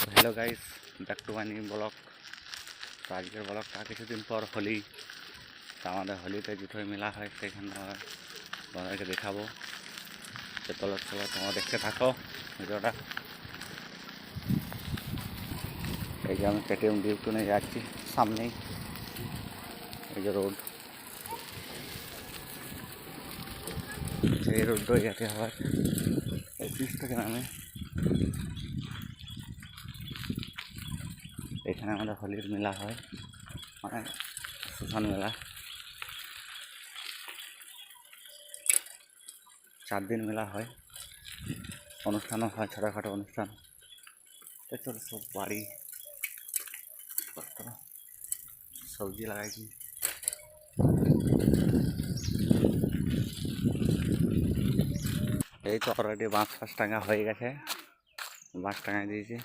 Hello guys, back to my new blog. तो आजकल ब्लॉगटा কিছুদিন পর হোলি। তো আমাদের হোলিতে জুতোই মেলা হয়, সেখানে তোমাদেরকে দেখাবো। তো চলো চলো তোমরা দেখতে থাকো ভিডিওটা। এই যে আমি কেটিএম ডিউটুনে যাচ্ছি, সামনেই এই যে রোড, এই রোড যেতে হয় এই ব্রিজ থেকে নামে। এখানে আমাদের হোলির মেলা হয়, মানে শ্মশান মেলা। 4 दिन মেলা হয়, অনুষ্ঠানও হয়, ছোটোখাটো অনুষ্ঠান। তো চলো সব বাড়ি সবজি লাগাইছি। এই তো অলরেডি বাঁশ ফাঁস টাঙা হয়ে গেছে, বাঁশ টাঙাই দিয়েছি।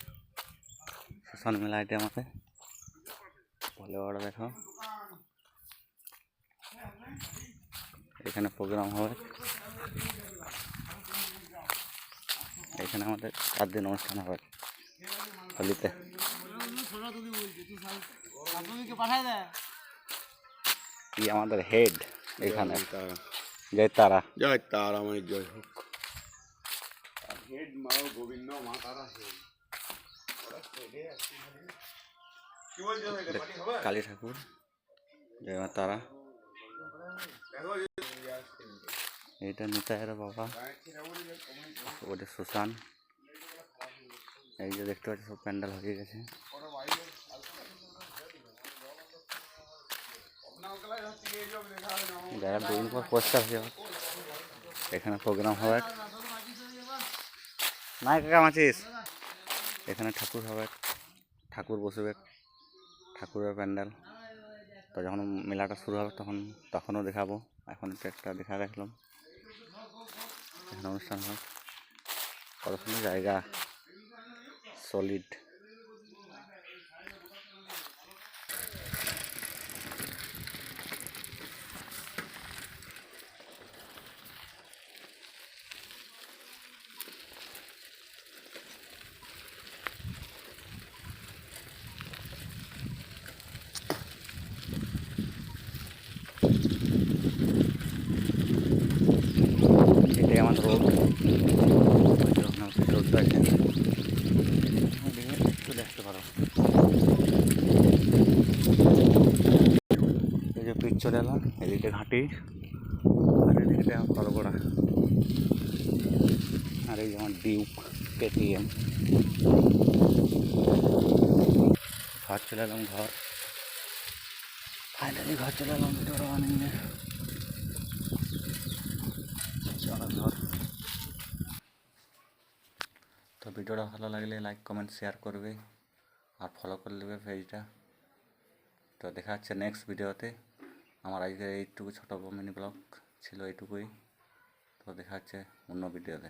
শ্মশান মেলা এটা আমাদের ভালো বড়, দেখো এখানে প্রোগ্রাম হবে। এখানে আমাদের 4 दिन অনুষ্ঠান হবে হোলিতে। কি আমাদের হেড এখানে, জয় তারা, জয় তারা, মানে জয় হোক। হেড মা গোবিন্দ, মা তারা হেড। কালী ঠাকুর, জয় মা তারা। এইটা নিতাইয়ের বাবা, ওটা শ্মশান। এই যে দেখতে পাচ্ছি সব প্যান্ডেল হয়ে গেছে। জায়গা 2 दिन পর পোস্টার হয়ে যাবে। এখানে প্রোগ্রাম হবে, না কাকা মাছিস। এখানে ঠাকুর হবে, ঠাকুর বসবে, ঠাকুরের প্যান্ডেল। তো যখন মেলাটা শুরু হবে তখনও দেখাবো। এখন একটা দেখা রাখলাম, এখানে অনুষ্ঠান হয়। কত সুন্দর জায়গা, সলিড। এটাই আমার রোড, রোডটা চলে আসতে পারো। এই যে পিচ চলে এলাম, এদিকে ঘাঁটি আর এদিকে করগোড়া। আর এই যেমন ডিউক, কেটিএম। ঘর চলে এলাম, ঘর ফাইনালি ঘর চলে এলাম ভিডিওটা বানিয়ে। চলো ঘর। তো ভিডিওটা ভালো লাগলে লাইক কমেন্ট শেয়ার করবে আর ফলো করে নেবে পেজটা। তো দেখা যাচ্ছে নেক্সট ভিডিওতে। আমার আজকে এইটুকু ছোটো মিনি ব্লগ ছিল, এইটুকুই। তো দেখা যাচ্ছে অন্য ভিডিওতে।